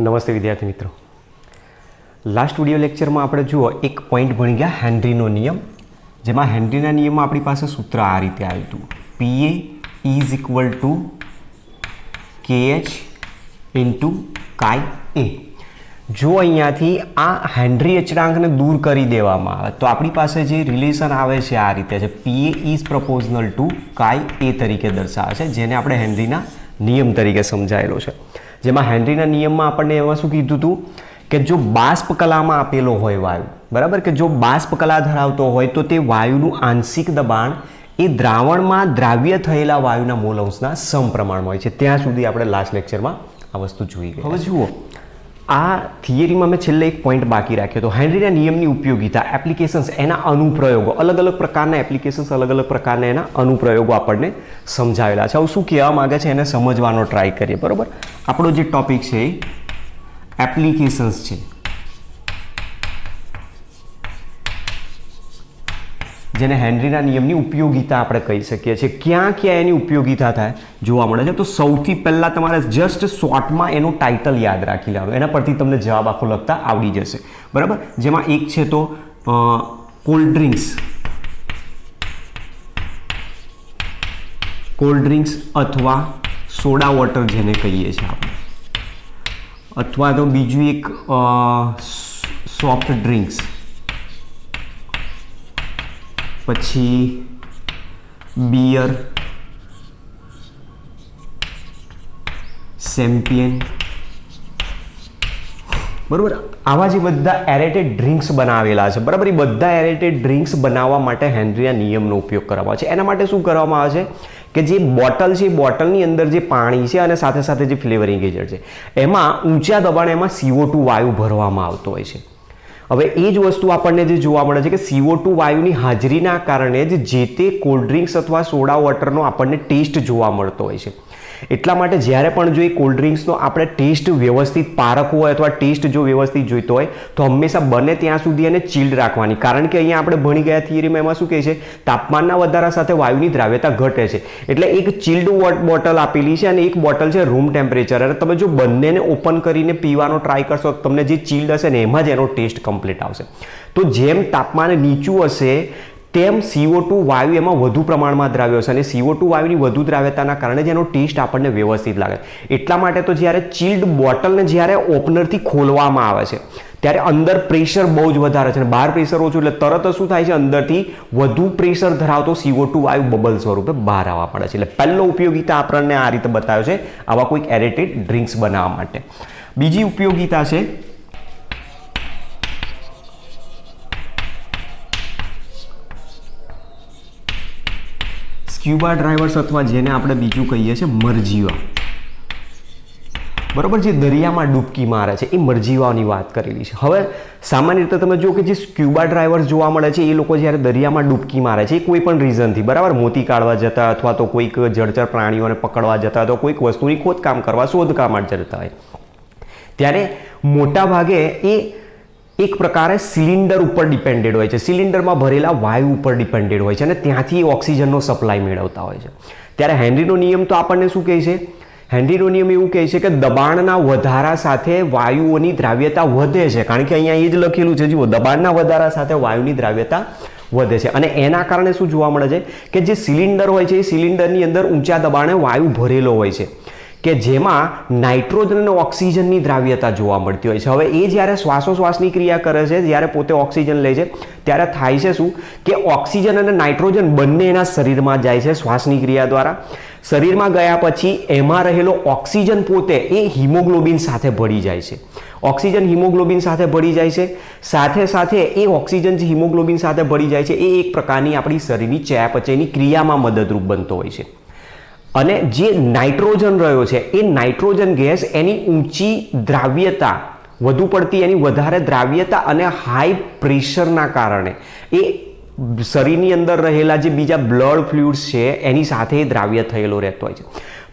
નમસ્તે વિદ્યાર્થી મિત્રો. લાસ્ટ વિડિયો લેક્ચરમાં આપણે જુઓ એક પોઈન્ટ ભણી ગયા હેનરીનો નિયમ, જેમાં હેનરીના નિયમમાં આપણી પાસે સૂત્ર આ રીતે આવ્યું હતું, PA is equal to KH into કાઈ A. જો અહીંયાથી આ હેનરી અચળાંકને દૂર કરી દેવામાં આવે તો આપણી પાસે જે રિલેશન આવે છે આ રીતે છે, PA ઇઝ પ્રપોઝનલ ટુ કાઈ A તરીકે દર્શાવે છે, જેને આપણે હેનરીના નિયમ તરીકે સમજાયેલો છે. જેમાં હેનરીના નિયમમાં આપણને એમાં શું કીધું હતું કે જો બાષ્પ કલામાં આપેલો હોય વાયુ, બરાબર, કે જો બાષ્પ કલા ધરાવતો હોય તો તે વાયુનું આંશિક દબાણ એ દ્રાવણમાં દ્રાવ્ય થયેલા વાયુના મોલ અંશના સમપ્રમાણમાં હોય છે. ત્યાં સુધી આપણે લાસ્ટ લેક્ચરમાં આ વસ્તુ જોઈ ગઈ. હવે જુઓ, આ થિયરીમાં મેં છેલ્લે એક પોઈન્ટ બાકી રાખ્યો તો હેનરીના નિયમની ઉપયોગિતા, એપ્લિકેશન્સ, એના અનુપ્રયોગો, અલગ અલગ પ્રકારના એપ્લિકેશન્સ, અલગ અલગ પ્રકારના એના અનુપ્રયોગો આપણને સમજાવેલા છે. હવે શું કહેવા માંગે છે એને સમજવાનો ટ્રાય કરીએ. બરાબર, આપણો જે ટોપિક છે એ એપ્લિકેશન્સ છે, જેને હેનરીના નિયમની ઉપયોગિતા આપણે કહી શકીએ છીએ. ક્યાં ક્યાં એની ઉપયોગિતા થાય જોવા મળે છે. તો સૌથી પહેલાં તમારે જસ્ટ શોર્ટમાં એનું ટાઇટલ યાદ રાખી લેવાનું, એના પરથી તમને જવાબ આખો લખતા આવડી જશે. બરાબર, જેમાં એક છે તો કોલ્ડ ડ્રિંક્સ અથવા સોડા વોટર જેને કહીએ છીએ આપણે, અથવા તો બીજું એક સોફ્ટ ડ્રિંક્સ, પછી બિયર, શેમ્પિયન, બરાબર, આવા જે બધા એરેટેડ ડ્રિંક્સ બનાવેલા છે. બરાબર, એ બધા એરેટેડ ડ્રિંક્સ બનાવવા માટે હેનરીના નિયમનો ઉપયોગ કરવામાં આવે છે. એના માટે શું કરવામાં આવે છે કે જે બોટલ છે, બોટલની અંદર જે પાણી છે અને સાથે સાથે જે ફ્લેવરિંગ એજન્ટ છે, એમાં ઊંચા દબાણે એમાં CO2 વાયુ ભરવામાં આવતો હોય છે. હવે એ જ વસ્તુ આપણને જે જોવા મળે છે કે CO2 વાયુની હાજરીના કારણે જ જે તે કોલ્ડ ડ્રિંક્સ અથવા સોડા વોટરનો આપણને ટેસ્ટ જોવા મળતો હોય છે. એટલા માટે જ્યારે પણ જો એ કોલ્ડ ડ્રિંક્સનો આપણે ટેસ્ટ વ્યવસ્થિત પારખવો હોય અથવા ટેસ્ટ જો વ્યવસ્થિત જોઈતો હોય તો હંમેશા બને ત્યાં સુધી એને ચીલ્ડ રાખવાની. કારણ કે અહીંયા આપણે ભણી ગયા થિયરીમાં એમાં શું કહે છે, તાપમાનના વધારા સાથે વાયુની દ્રાવ્યતા ઘટે છે. એટલે એક ચિલ્ડ બોટલ આપેલી છે અને એક બોટલ છે રૂમ ટેમ્પરેચર. અને તમે જો બંનેને ઓપન કરીને પીવાનો ટ્રાય કરશો તો તમને જે ચિલ્ડ હશે ને એમાં જ એનો ટેસ્ટ કમ્પ્લીટ આવશે. તો જેમ તાપમાન નીચું હશે તેમ CO2 વાયુ એમાં વધુ પ્રમાણમાં દ્રાવ્ય હશે અને CO2 વાયુની વધુ દ્રાવ્યતાના કારણે જ એનો ટેસ્ટ આપણને વ્યવસ્થિત લાગે. એટલા માટે તો જ્યારે ચિલ્ડ બોટલને જ્યારે ઓપનરથી ખોલવામાં આવે છે ત્યારે અંદર પ્રેશર બહુ જ વધારે છે અને બહાર પ્રેશર ઓછું, એટલે તરત શું થાય છે, અંદરથી વધુ પ્રેશર ધરાવતો CO2 વાયુ બબલ સ્વરૂપે બહાર આવવા પડે છે. એટલે પહેલો ઉપયોગિતા આપણને આ રીતે બતાવ્યો છે આવા કોઈક એરેટેડ ડ્રિંક્સ બનાવવા માટે. બીજી ઉપયોગિતા છે સ્ક્યુબા ડ્રાઈવર્સ અથવા જેને આપણે બીજું કહીએ છીએ મરજીવા. બરાબર, જે દરિયામાં ડૂબકી મારે છે એ મરજીવાઓની વાત કરેલી છે. હવે સામાન્ય રીતે તમે જુઓ કે જે સ્ક્યુબા ડ્રાઈવર્સ જોવા મળે છે એ લોકો જ્યારે દરિયામાં ડૂબકી મારે છે એ કોઈ પણ રીઝનથી, બરાબર, મોતી કાઢવા જતા અથવા તો કોઈક જળચર પ્રાણીઓને પકડવા જતા અથવા કોઈક વસ્તુની ખોદકામ કરવા, શોધકામ માટે જતા હોય, ત્યારે મોટા ભાગે એ એક પ્રકારે સિલિન્ડર ઉપર ડિપેન્ડેડ હોય છે, સિલિન્ડરમાં ભરેલા વાયુ ઉપર ડિપેન્ડેડ હોય છે અને ત્યાંથી ઓક્સિજનનો સપ્લાય મેળવતા હોય છે. ત્યારે હેનરીનો નિયમ તો આપણને શું કહે છે, હેનરીનો નિયમ એવું કહે છે કે દબાણના વધારા સાથે વાયુઓની દ્રાવ્યતા વધે છે. કારણ કે અહીંયા એ જ લખેલું છે, જુઓ, દબાણના વધારા સાથે વાયુની દ્રાવ્યતા વધે છે. અને એના કારણે શું જોવા મળે છે કે જે સિલિન્ડર હોય છે એ સિલિન્ડરની અંદર ઊંચા દબાણે વાયુ ભરેલો હોય છે કે જેમાં નાઇટ્રોજન અને ઓક્સિજનની દ્રાવ્યતા જોવા મળતી હોય છે. હવે એ જ્યારે શ્વાસોશ્વાસની ક્રિયા કરે છે, જ્યારે પોતે ઓક્સિજન લે છે ત્યારે થાય છે શું કે ઓક્સિજન અને નાઇટ્રોજન બંને એના શરીરમાં જાય છે શ્વાસની ક્રિયા દ્વારા. શરીરમાં ગયા પછી એમાં રહેલો ઓક્સિજન પોતે એ હિમોગ્લોબિન સાથે ભળી જાય છે. ઓક્સિજન હિમોગ્લોબિન સાથે ભળી જાય છે. સાથે સાથે એ ઓક્સિજન જે હિમોગ્લોબિન સાથે ભળી જાય છે એ એક પ્રકારની આપણી શરીરની ચયાપચયની ક્રિયામાં મદદરૂપ બનતો હોય છે. અને જે નાઇટ્રોજન રહ્યો છે એ નાઇટ્રોજન ગેસ એની ઊંચી દ્રાવ્યતા, વધુ પડતી એની વધારે દ્રાવ્યતા અને હાઈ પ્રેશરના કારણે એ શરીરની અંદર રહેલા જે બીજા બ્લડ ફ્લુઇડ્સ છે એની સાથે દ્રાવ્ય થયેલો રહેતો હોય છે.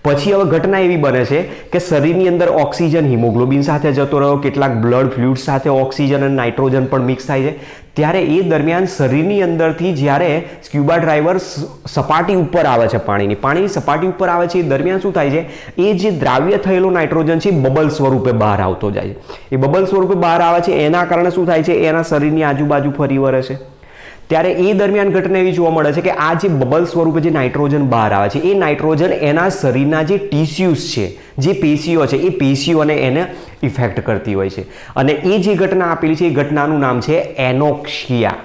પછી હવે ઘટના એવી બને છે કે શરીરની અંદર ઓક્સિજન હિમોગ્લોબિન સાથે જતો રહ્યો, કેટલાક બ્લડ ફ્લુઇડ સાથે ઓક્સિજન અને નાઇટ્રોજન પણ મિક્સ થાય છે, ત્યારે એ દરમિયાન શરીરની અંદરથી જ્યારે સ્ક્યુબા ડ્રાઈવર સપાટી ઉપર આવે છે, પાણીની સપાટી ઉપર આવે છે, એ દરમિયાન શું થાય છે, એ જે દ્રાવ્ય થયેલો નાઇટ્રોજન છે એ બબલ સ્વરૂપે બહાર આવતો જાય છે. એ બબલ સ્વરૂપે બહાર આવે છે, એના કારણે શું થાય છે, એના શરીરની આજુબાજુ ફરી વળે છે. ત્યારે એ દરમિયાન ઘટના એવી જોવા મળે છે કે આ જે બબલ સ્વરૂપે જે નાઇટ્રોજન બહાર આવે છે, એ નાઇટ્રોજન એના શરીરના જે ટિશ્યુઝ છે, જે પેશીઓ છે, એ પેશીઓને એને ઇફેક્ટ કરતી હોય છે. અને એ જે ઘટના આપેલી છે, એ ઘટનાનું નામ છે એનોક્સિયા.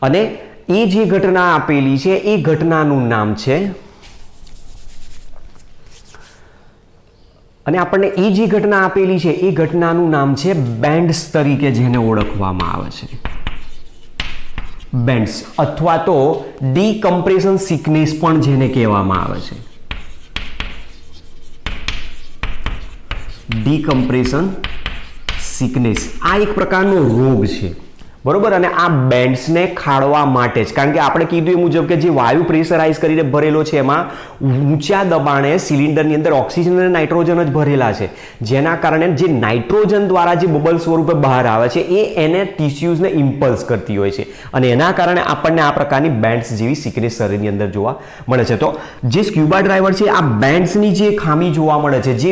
અને એ જે ઘટના આપેલી છે, એ ઘટનાનું નામ છે, અને આપણને એ જે ઘટના આપેલી છે, એ ઘટનાનું નામ છે બેન્ડ્સ તરીકે જેને ઓળખવામાં આવે છે. બેન્ડ્સ અથવા તો ડીકમ્પ્રેશન સિકનેસ પણ જેને કહેવામાં આવે છે. ડીકમ્પ્રેશન સિકનેસ આ એક પ્રકારનો રોગ છે, બરોબર. અને આ બેન્ડ્સને ખાળવા માટે જ, કારણ કે આપણે કીધું એ મુજબ કે જે વાયુ પ્રેશરાઇઝ કરીને ભરેલો છે, એમાં ઊંચા દબાણે સિલિન્ડરની અંદર ઓક્સિજન અને નાઇટ્રોજન જ ભરેલા છે, જેના કારણે જે નાઇટ્રોજન દ્વારા જે બબલ સ્વરૂપે બહાર આવે છે, એ એને ટિશ્યુઝને ઇમ્પલ્સ કરતી હોય છે, અને એના કારણે આપણને આ પ્રકારની બેન્ડ્સ જેવી સિકનેસ શરીરની અંદર જોવા મળે છે. તો જે સ્ક્યુબા ડ્રાઈવર છે, આ બેન્ડ્સની જે ખામી જોવા મળે છે, જે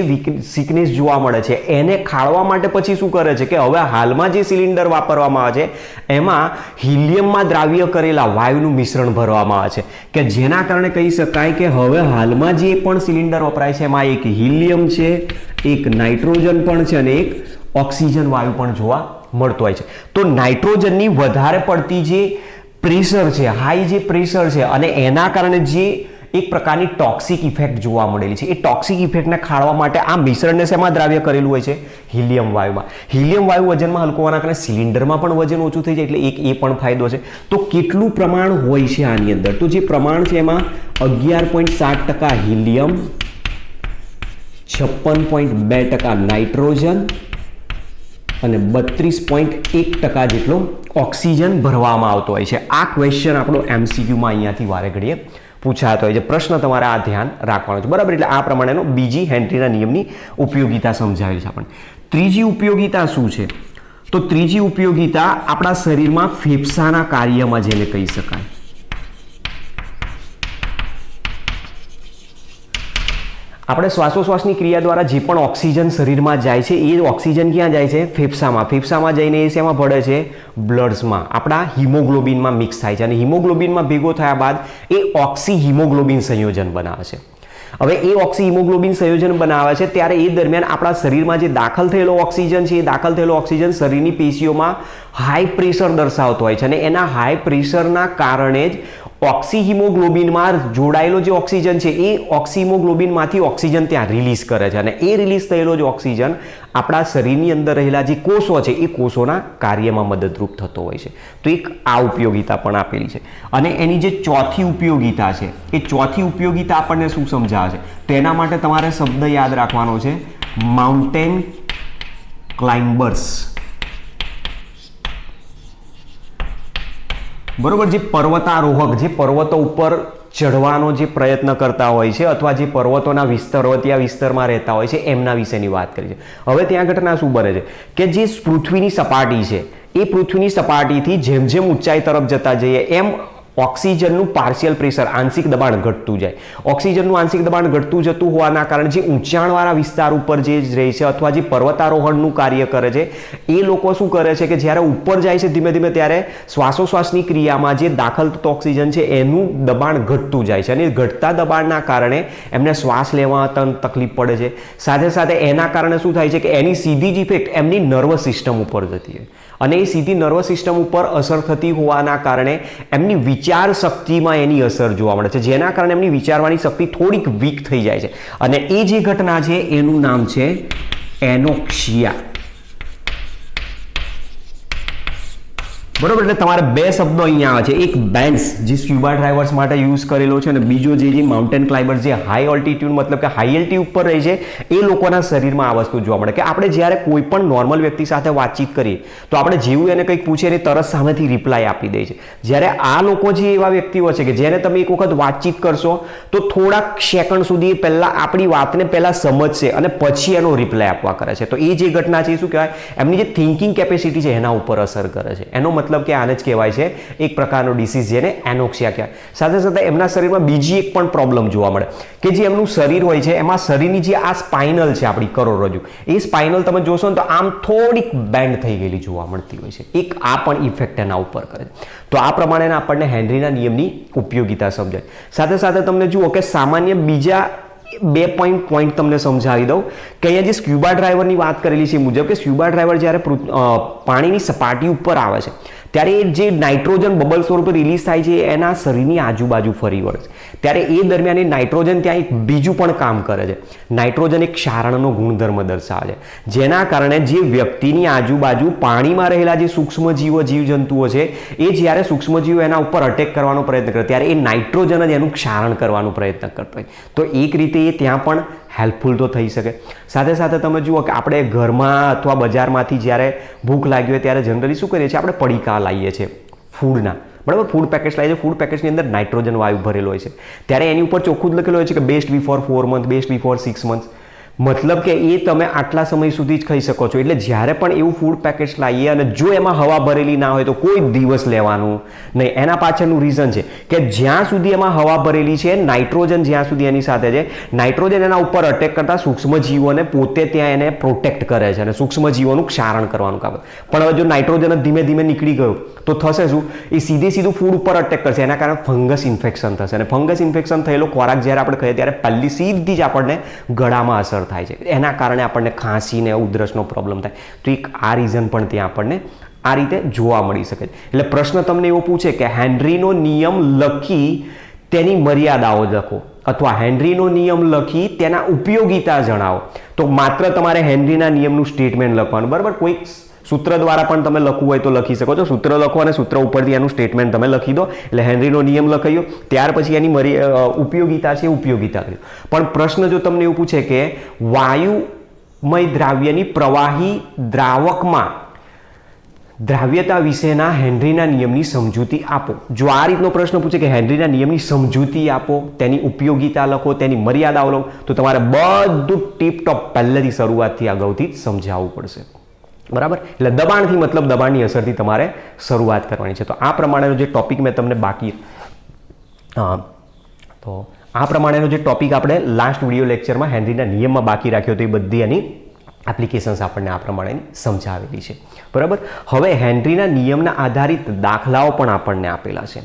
સિકનેસ જોવા મળે છે, એને ખાળવા માટે પછી શું કરે છે કે હવે હાલમાં જે સિલિન્ડર વાપરવામાં આવે છે, એમાં હિલિયમમાં દ્રાવ્ય કરેલા વાયુનું મિશ્રણ ભરવામાં આવે છે, કે જેના કારણે કહી શકાય કે હવે હાલમાં જે પણ સિલિન્ડર વપરાય છે, એમાં એક હિલિયમ છે, એક નાઇટ્રોજન પણ છે, અને એક ઓક્સિજન વાયુ પણ જોવા મળતો હોય છે. તો નાઇટ્રોજનની વધારે પડતી જે પ્રેશર છે, હાઈ જે પ્રેશર છે, અને એના કારણે જે એક પ્રકારની ટોક્સિક ઇફેક્ટ જોવા મળેલી છે, એ ટોક્સિક ઇફેક્ટને ખાળવા માટે આ મિશ્રણને શેમાં દ્રાવ્ય કરેલું હોય છે? હિલિયમ વાયુમાં. હિલિયમ વાયુ વજનમાં હલકો હોવાના કારણે સિલિન્ડરમાં પણ વજન ઓછું થઈ જાય, એટલે એક એ પણ ફાયદો છે. તો કેટલું પ્રમાણ હોય છે આની અંદર? તો જે પ્રમાણ છે એમાં 11.7% હિલિયમ, 56.2% નાઇટ્રોજન અને 32.1% જેટલો ઓક્સિજન ભરવામાં આવતો હોય છે. આ ક્વેશ્ચન આપણો MCQમાં અહીંયાથી વારે ઘડીએ પૂછાતો હોય છે. પ્રશ્ન તમારે આ ધ્યાન રાખવાનો છે, બરાબર. એટલે આ પ્રમાણેનો બીજી હેનરીના નિયમની ઉપયોગિતા સમજાવેલી છે આપણને. ત્રીજી ઉપયોગિતા શું છે? તો ત્રીજી ઉપયોગિતા આપણા શરીરમાં ફેફસાના કાર્યમાં જેને કહી શકાય. આપણે શ્વાસોશ્વાસની ક્રિયા દ્વારા જે પણ ઓક્સિજન શરીરમાં જાય છે, એ ઓક્સિજન ક્યાં જાય છે? ફેફસામાં. ફેફસામાં જઈને એ શેમાં ભળે છે? બ્લડ્સમાં, આપણા હિમોગ્લોબિનમાં મિક્સ થાય છે, અને હિમોગ્લોબિનમાં ભેગો થયા બાદ એ ઓક્સી હિમોગ્લોબિન સંયોજન બનાવે છે. હવે એ ઓક્સી હિમોગ્લોબિન સંયોજન બનાવે છે, ત્યારે એ દરમિયાન આપણા શરીરમાં જે દાખલ થયેલો ઓક્સિજન છે, એ દાખલ થયેલો ઓક્સિજન શરીરની પેશીઓમાં હાઈ પ્રેશર દર્શાવતો હોય છે, અને એના હાઈ પ્રેશરના કારણે જ ઓક્સી હિમોગ્લોબિનમાં જોડાયેલો જે ઓક્સિજન છે, એ ઓક્સી હિમોગ્લોબિનમાંથી ઓક્સિજન ત્યાં રિલીઝ કરે છે, અને એ રિલીઝ થયેલો જે ઓક્સિજન આપણા શરીરની અંદર રહેલા જે કોષો છે, એ કોષોના કાર્યમાં મદદરૂપ થતો હોય છે. તો એક આ ઉપયોગિતા પણ આપેલી છે. અને એની જે ચોથી ઉપયોગિતા છે, એ ચોથી ઉપયોગિતા આપણને શું સમજાવે છે? તો એના માટે તમારે શબ્દ યાદ રાખવાનો છે, માઉન્ટેન ક્લાઇમ્બર્સ. બરોબર. જે પર્વતારોહક, જે પર્વતો ઉપર ચઢવાનો જે પ્રયત્ન કરતા હોય છે, અથવા જે પર્વતોના પર્વતીય વિસ્તારમાં રહેતા હોય છે, એમના વિશેની વાત કરી છે. હવે ત્યાં ઘટના શું બને છે કે જે પૃથ્વીની સપાટી છે, એ પૃથ્વીની સપાટીથી જેમ જેમ ઊંચાઈ તરફ જતા જઈએ, એમ ઓક્સિજનનું પાર્શિયલ પ્રેશર, આંશિક દબાણ ઘટતું જાય. ઓક્સિજનનું આંશિક દબાણ ઘટતું જતું હોવાના કારણે જે ઊંચાણવાળા વિસ્તાર ઉપર જે રહે છે, અથવા જે પર્વતારોહણનું કાર્ય કરે છે, એ લોકો શું કરે છે કે જ્યારે ઉપર જાય છે ધીમે ધીમે, ત્યારે શ્વાસોશ્વાસની ક્રિયામાં જે દાખલ થતો ઓક્સિજન છે, એનું દબાણ ઘટતું જાય છે, અને ઘટતા દબાણના કારણે એમને શ્વાસ લેવામાં તકલીફ પડે છે. સાથે સાથે એના કારણે શું થાય છે કે એની સીધી જ ઇફેક્ટ એમની નર્વસ સિસ્ટમ ઉપર જતી હોય, અને એ સીધી નર્વસ સિસ્ટમ ઉપર અસર થતી હોવાના કારણે એમની વિચાર શક્તિમાં એની અસર જોવા મળે છે, જેના કારણે એમની વિચારવાની શક્તિ થોડીક વીક થઈ જાય છે. અને એ જે ઘટના છે એનું નામ છે એનોક્સિયા. બરોબર, એટલે તમારે બે શબ્દો અહીંયા આવે છે, એક બેન્ડ્સ જે સ્ક્યુબા ડ્રાઈવર્સ માટે યુઝ કરેલો છે અને બીજો જે માઉન્ટેન ક્લાઇમ્બર્સ જે હાઈ ઓલ્ટિટ્યુડ મતલબ કે હાઈ એલ્ટી ઉપર રહે છે એ લોકોના શરીરમાં આ વસ્તુ જોવા મળે કે આપણે જ્યારે કોઈ પણ નોર્મલ વ્યક્તિ સાથે વાતચીત કરીએ તો આપણે જેવું એને કંઈક પૂછીએ એને તરત સામેથી રિપ્લાય આપી દે છે. જ્યારે આ લોકો જે એવા વ્યક્તિઓ છે કે જેને તમે એક વખત વાતચીત કરશો તો થોડાક સેકન્ડ સુધી પહેલા આપણી વાતને પહેલા સમજશે અને પછી એનો રિપ્લાય આપવા કરે છે. તો એ જે ઘટના છે એ શું કહેવાય, એમની જે થિંકિંગ કેપેસિટી છે એના ઉપર અસર કરે છે. એનો મતલબ કે આને જ કહેવાય છે એક પ્રકારનો ડિસીઝ જેને એનોક્સિયા કહેવાય. સાથે સાથે એમના શરીરમાં બીજી એક પણ પ્રોબ્લેમ જોવા મળે કે જે એમનું શરીર હોય છે એમાં શરીરની જે આ સ્પાઇનલ છે આપણી કરોડરજ્જુ, એ સ્પાઇનલ તમે જોશો ને તો આમ થોડીક બેન્ડ થઈ ગયેલી જોવા મળતી હોય છે. એક આ પણ ઇફેક્ટ એના ઉપર કરે છે. તો આ પ્રમાણે આપણને હેનરીના નિયમની ઉપયોગિતા સમજાય. સાથે સાથે તમને જુઓ કે સામાન્ય બીજા બે પોઈન્ટ તમને સમજાવી દઉં કે અહીંયા જે સ્ક્યુબા ડ્રાઈવરની વાત કરેલી છે મુજબ કે સ્ક્યુબા ડ્રાઈવર જ્યારે પાણીની સપાટી ઉપર આવે છે ત્યારે જે નાઇટ્રોજન બબલ સ્વરૂપે રિલીઝ થાય છે એના શરીરની આજુબાજુ ફરી વળે છે. ત્યારે એ દરમિયાન એ નાઇટ્રોજન ત્યાં એક બીજું પણ કામ કરે છે. નાઇટ્રોજન એક ક્ષારણનો ગુણધર્મ દર્શાવે છે, જેના કારણે જે વ્યક્તિની આજુબાજુ પાણીમાં રહેલા જે સૂક્ષ્મજીવો જીવજંતુઓ છે એ જ્યારે સૂક્ષ્મજીવો એના ઉપર અટેક કરવાનો પ્રયત્ન કરે ત્યારે એ નાઇટ્રોજન જ એનું ક્ષારણ કરવાનો પ્રયત્ન કરતો હોય. તો એક રીતે એ ત્યાં પણ હેલ્પફુલ તો થઈ શકે. સાથે સાથે તમે જુઓ કે આપણે ઘરમાં અથવા બજારમાંથી જ્યારે ભૂખ લાગી હોય ત્યારે જનરલી શું કરીએ છીએ, આપણે પડીકા લાવીએ છીએ ફૂડના, બરાબર, ફૂડ પેકેટ્સ લાવીએ છીએ. ફૂડ પેકેટ્સની અંદર નાઇટ્રોજન વાયુ ભરેલો હોય છે. ત્યારે એની ઉપર ચોખ્ખું જ લખેલું હોય છે કે best before 4 month, best before 6 month. મતલબ કે એ તમે આટલા સમય સુધી જ ખાઈ શકો છો. એટલે જ્યારે પણ એવું ફૂડ પેકેટ્સ લાવીએ અને જો એમાં હવા ભરેલી ના હોય તો કોઈ દિવસ લેવાનું નહીં. એના પાછળનું રીઝન છે કે જ્યાં સુધી એમાં હવા ભરેલી છે, નાઇટ્રોજન જ્યાં સુધી એની સાથે છે, નાઇટ્રોજન એના ઉપર અટેક કરતા સૂક્ષ્મજીવોને પોતે ત્યાં એને પ્રોટેક્ટ કરે છે અને સૂક્ષ્મજીવોનું ક્ષારણ કરવાનું કામ. પણ હવે જો નાઇટ્રોજન જ ધીમે ધીમે નીકળી ગયું તો થશે શું, એ સીધું ફૂડ ઉપર અટેક કરશે. એના કારણે ફંગસ ઇન્ફેક્શન થશે અને ફંગસ ઇન્ફેક્શન થયેલો ખોરાક જ્યારે આપણે ખાઈએ ત્યારે પહેલી સીધી જ આપણને ગળામાં અસર થાય છે. એના કારણે આપણને ખાંસી ને ઉધરસનો પ્રોબ્લેમ થાય. તો એક આ રીઝન પણ ત્યાં આપણને આ રીતે જોવા મળી શકે છે. એટલે પ્રશ્ન તમને એવો પૂછે કે હેનરીનો નિયમ લખી તેની મર્યાદાઓ લખો અથવા હેનરીનો નિયમ લખી તેના ઉપયોગિતા જણાવો, તો માત્ર તમારે હેનરીના નિયમનું સ્ટેટમેન્ટ લખવાનું, બરાબર. કોઈ સૂત્ર દ્વારા પણ તમે લખવું હોય તો લખી શકો છો. સૂત્ર લખો અને સૂત્ર ઉપરથી એનું સ્ટેટમેન્ટ તમે લખી દો. એટલે હેનરીનો નિયમ લખાયો, ત્યાર પછી એની ઉપયોગિતા છે ઉપયોગિતા કર્યું. પણ પ્રશ્ન જો તમને એવું પૂછે કે વાયુમય દ્રાવ્યની પ્રવાહી દ્રાવકમાં દ્રાવ્યતા વિશેના હેનરીના નિયમની સમજૂતી આપો. જો આ રીતનો પ્રશ્ન પૂછે કે હેનરીના નિયમની સમજૂતી આપો, તેની ઉપયોગિતા લખો, તેની મર્યાદાઓ લખો, તો તમારે બધું ટીપટોપ પહેલેથી શરૂઆતથી અગાઉથી જ સમજાવવું પડશે, બરાબર. એટલે દબાણથી મતલબ દબાણની અસરથી તમારે શરૂઆત કરવાની છે. તો આ પ્રમાણેનો જે ટોપિક મેં તમને તો આ પ્રમાણેનો જે ટોપિક આપણે લાસ્ટ વિડીયો લેક્ચરમાં હેનરીના નિયમમાં બાકી રાખ્યો તો એ બધી એની એપ્લિકેશન્સ આપણને આ પ્રમાણેની સમજાવેલી છે, બરાબર. હવે હેનરીના નિયમના આધારિત દાખલાઓ પણ આપણને આપેલા છે.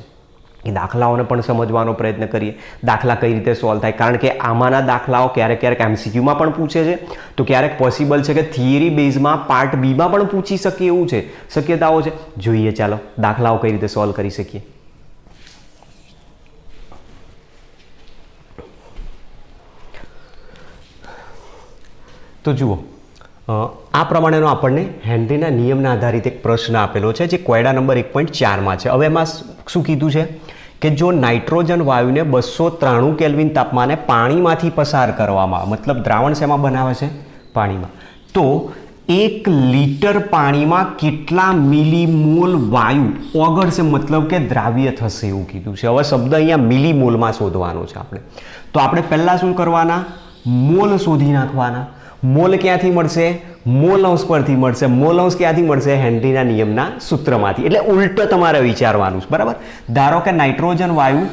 એ દાખલાઓને પણ સમજવાનો પ્રયત્ન કરીએ. દાખલા કઈ રીતે સોલ્વ થાય, કારણ કે આમાંના દાખલાઓ ક્યારેક એમસીક્યુમાં પણ પૂછે છે, તો ક્યારેક પોસિબલ છે કે થિયરી બેઝમાં પાર્ટ બીમાં પણ પૂછી શકે એવું છે, શક્યતાઓ છે. જોઈએ ચાલો દાખલાઓ કઈ રીતે સોલ્વ કરી શકીએ. તો જુઓ, આ પ્રમાણેનો આપણને હેનરીના નિયમના આધારિત એક પ્રશ્ન આપેલો છે જે કોયડા નંબર 1.4માં છે. હવે એમાં શું કીધું છે કે જો નાઇટ્રોજન વાયુને 293 કેલ્વિન તાપમાને પાણીમાંથી પસાર કરવામાં, મતલબ દ્રાવણ શેમાં બનાવે છે, પાણીમાં, તો 1 લિટર પાણીમાં કેટલા મિલીમોલ વાયુ ઓગળશે, મતલબ કે દ્રાવ્ય થશે એવું કીધું છે. હવે શબ્દ અહીંયા મિલીમોલમાં શોધવાનો છે આપણે. તો આપણે પહેલાં શું કરવાના, મોલ શોધી નાખવાના. મોલ ક્યાંથી મળશે, મોલ અંશ પરથી મળશે. મોલ અંશ ક્યાંથી મળશે, હેનરીના નિયમના સૂત્રમાંથી. એટલે ઉલટો તમારે વિચારવાનું છે, બરાબર. ધારો કે નાઇટ્રોજન વાયુ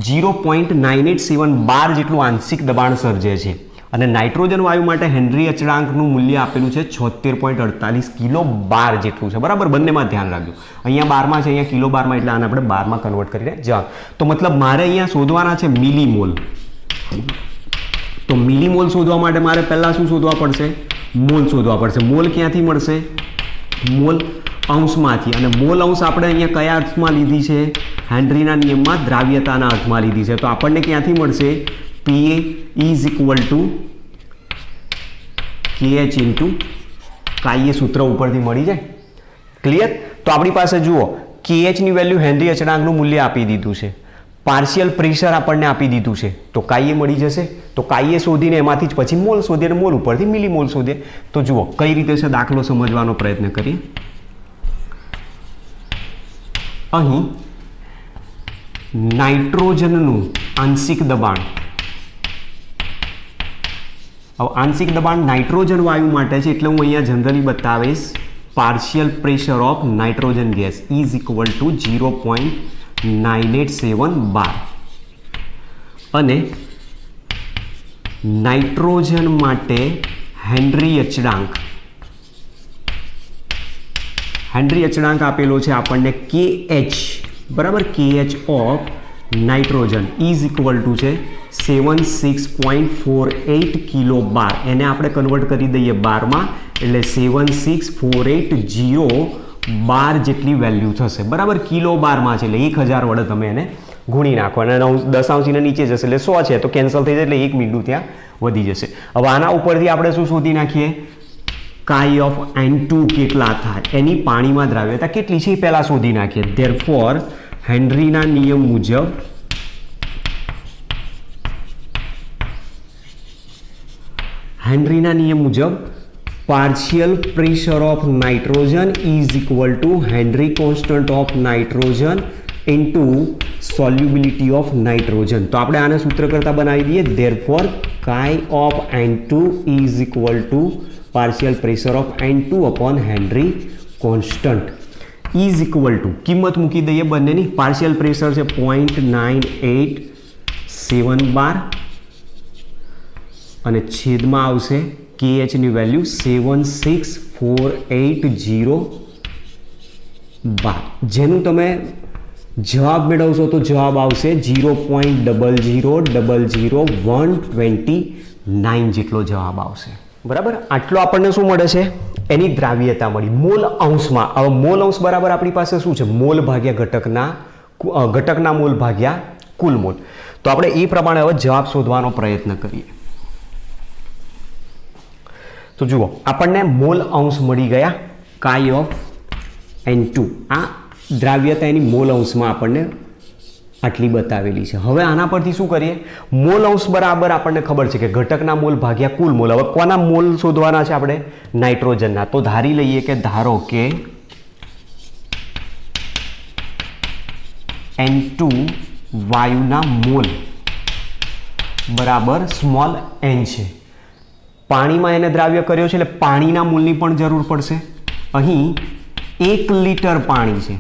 0.987 બાર જેટલું આંશિક દબાણ સર્જે છે અને નાઇટ્રોજન વાયુ માટે હેનરી અચળાંકનું મૂલ્ય આપેલું છે 76.48 કિલો બાર જેટલું છે, બરાબર. બંનેમાં ધ્યાન રાખજો. અહીંયા બારમાં છે, અહીંયા કિલો બારમાં, એટલે આને આપણે બારમાં કન્વર્ટ કરીને જવા. તો મતલબ મારે અહીંયા શોધવાના છે મિલીમોલ. તો મિલીમોલ શોધવા માટે મારે પહેલાં શું શોધવા પડશે, મોલ શોધવા પડશે. મોલ ક્યાંથી મળશે, મોલ અંશમાંથી. અને મોલ અંશ આપણે અહીંયા કયા અર્થમાં લીધી છે, હેનરીના નિયમમાં દ્રાવ્યતાના અર્થમાં લીધી છે. તો આપણને ક્યાંથી મળશે, PA is equal to KH into કાઈએ સૂત્ર ઉપરથી મળી જાય. ક્લિયર. તો આપણી પાસે જુઓ KH ની વેલ્યુ હેનરી અચળાંકનું મૂલ્ય આપી દીધું છે, પાર્શિયલ પ્રેશર આપણને આપી દીધું છે, તો કાઈએ મળી જશે. તો કાઈએ શોધીને એમાંથી જ પછી મોલ શોધીએ અને મોલ ઉપરથી મિલીમોલ શોધીએ. તો જુઓ કઈ રીતે છે દાખલો સમજવાનો પ્રયત્ન કરીએ. અહીં નાઇટ્રોજનનું આંશિક દબાણ, હવે આંશિક દબાણ નાઇટ્રોજન વાયુ માટે છે એટલે હું અહીંયા જનરલી બતાવીશ partial pressure of nitrogen gas is equal two 0.987 બાર અને નાઇટ્રોજન માટે હેનરી અચળાંક આપેલો છે આપણને KH, બરાબર, KH of nitrogen is equal two છે 76.48 કિલો બાર. એને આપણે કન્વર્ટ કરી દઈએ બારમાં એટલે 76480 બાર જેટલી વેલ્યુ થશે, બરાબર. કિલો બારમાં છે એટલે 1000 વડે તમે એને ગુણી નાખો અને 10 નીચે જશે એટલે 100 છે તો કેન્સલ થઈ જાય એટલે 1 મીંડું ત્યાં વધી જશે. હવે આના ઉપરથી આપણે શું શોધી નાખીએ, કાઈ ઓફ N2 કેટલા થાય, એની પાણીમાં દ્રાવ્યતા કેટલી છે એ પહેલા શોધી નાખીએ. ધેરફોર હેનરીના નિયમ મુજબ partial pressure of nitrogen is equal two henry constant of nitrogen into solubility of nitrogen. તો આપણે આને સૂત્ર કરતા બનાવી દઈએ. ધેરફોર કાઈ of N2 is equal two partial pressure of N2 upon henry constant is equal two કિંમત મૂકી દઈએ બંનેની. પાર્શિયલ પ્રેશર છે 0.987 બાર અને છેદમાં આવશે KH ની વેલ્યુ 76480 બાર, જેનું તમે જવાબ મેળવશો તો જવાબ આવશે 0.0000129 જેટલો જવાબ આવશે, બરાબર. આટલો આપણને શું મળે છે, એની દ્રાવ્યતા મળી મોલ અંશમાં. હવે મોલ અંશ બરાબર આપણી પાસે શું છે, મોલ ભાગ્યા ઘટકના મોલ ભાગ્યા કુલ મોલ. તો આપણે એ પ્રમાણે હવે જવાબ શોધવાનો પ્રયત્ન કરીએ. તો જુઓ આપણને મોલ અંશ મળી ગયા કાઈ ઓફ N2. આ દ્રાવ્યતા એની મોલ અંશમાં આપણને આટલી બતાવેલી છે. હવે આના પરથી શું કરીએ, મોલ અંશ બરાબર આપણને ખબર છે કે ઘટકના મોલ ભાગ્યા કુલ મોલ. હવે કોના મોલ શોધવાના છે આપણે, નાઇટ્રોજનના. તો ધારી લઈએ કે ધારો કે N2 વાયુના મોલ બરાબર સ્મોલ n છે. પાણીમાં એને દ્રાવ્ય કર્યો છે એટલે પાણીના મોલની પણ જરૂર પડશે. અહીં 1 લિટર પાણી છે,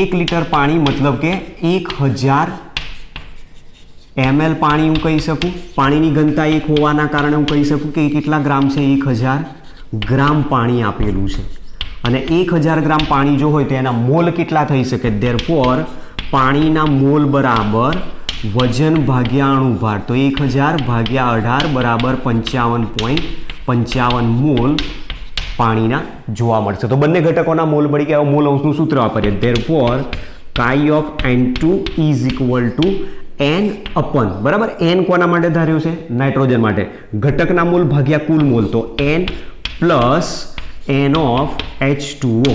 1 લિટર પાણી મતલબ કે 1000 ml પાણી હું કહી શકું. પાણીની ઘનતા 1 હોવાના કારણે હું કહી શકું કે કેટલા ગ્રામ છે, 1000 ગ્રામ પાણી આપેલું છે. અને 1000 ગ્રામ પાણી જો હોય તો એના મોલ કેટલા થઈ શકે. ધેરફોર પાણીના મોલ બરાબર વજન ભાગ્યા અણુભાર. તો 1000 ભાગ્યા 18 બરાબર 55.55 મોલ પાણીના જોવા મળશે. તો બંને ઘટકોના મોલ મળી ગયા. મોલ અંશનું સૂત્ર વાપરીએ. ધેરફોર કાઈ of N2 is equal two n અપન, બરાબર, n કોના માટે ધાર્યો છે, નાઇટ્રોજન માટે. ઘટકના મોલ ભાગ્યા કુલ મોલ, તો n plus n of H2O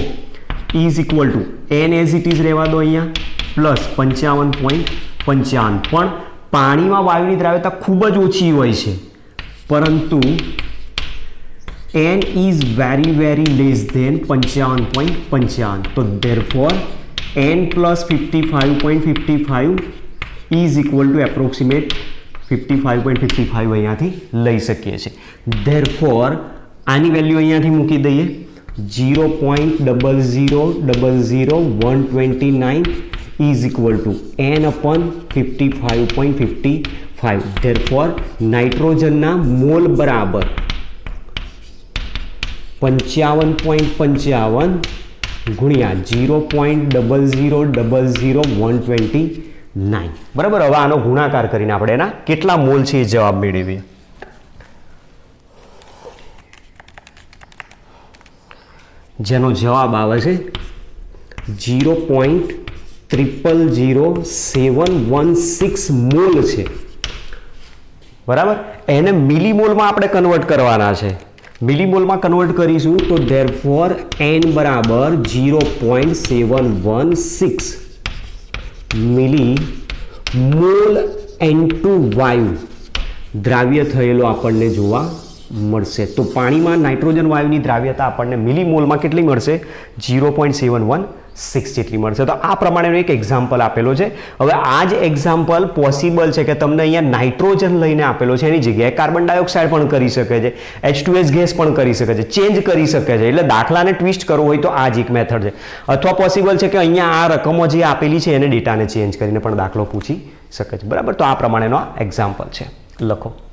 is equal two n as it is રહેવા દો અહીંયા પ્લસ 55.55. પણ પાણીમાં વાયુની દ્રાવ્યતા ખૂબ જ ઓછી હોય છે, પરંતુ n is very less than 55.55. તો therefore n plus 55.55 is equal to approximate 55.55 અહીંયાથી લઈ શકીએ છીએ. therefore આની વેલ્યુ અહીંયાથી મૂકી દઈએ 0.0000129 is equal to n upon 55.55. therefore નાઇટ્રોજનના mall બરાબર 55.55 ગુણ્યા 0.0000129, બરાબર. હવે આનો ગુણાકાર કરીને આપણે એના કેટલા મોલ છે એ જવાબ મેળવીએ. જેનો જવાબ આવે છે 0.000716 મોલ છે, બરાબર. એને મિલીમોલમાં આપણે કન્વર્ટ કરવાના છે. મિલીમોલમાં કન્વર્ટ કરીશું તો ધેરફોર n બરાબર 0.716 મિલી મોલ N2 દ્રાવ્ય થયેલો આપણને જોવા મળશે. તો પાણીમાં નાઇટ્રોજન વાયુની દ્રાવ્યતા આપણને મિલીમોલમાં કેટલી મળશે? 0.716 જેટલી મળશે. તો આ પ્રમાણેનો એક એક્ઝામ્પલ આપેલો છે. હવે આ જ એક્ઝામ્પલ પોસિબલ છે કે તમને અહીંયા નાઇટ્રોજન લઈને આપેલો છે, એની જગ્યાએ કાર્બન ડાયોક્સાઇડ પણ કરી શકે છે, H2S ગેસ પણ કરી શકે છે, ચેન્જ કરી શકે છે. એટલે દાખલાને ટ્વિસ્ટ કરવો હોય તો આ જ એક મેથડ છે. અથવા પોસિબલ છે કે અહીંયા આ રકમો જે આપેલી છે એને ડેટાને ચેન્જ કરીને પણ દાખલો પૂછી શકે છે. બરાબર, તો આ પ્રમાણેનો એક્ઝામ્પલ છે. લખો.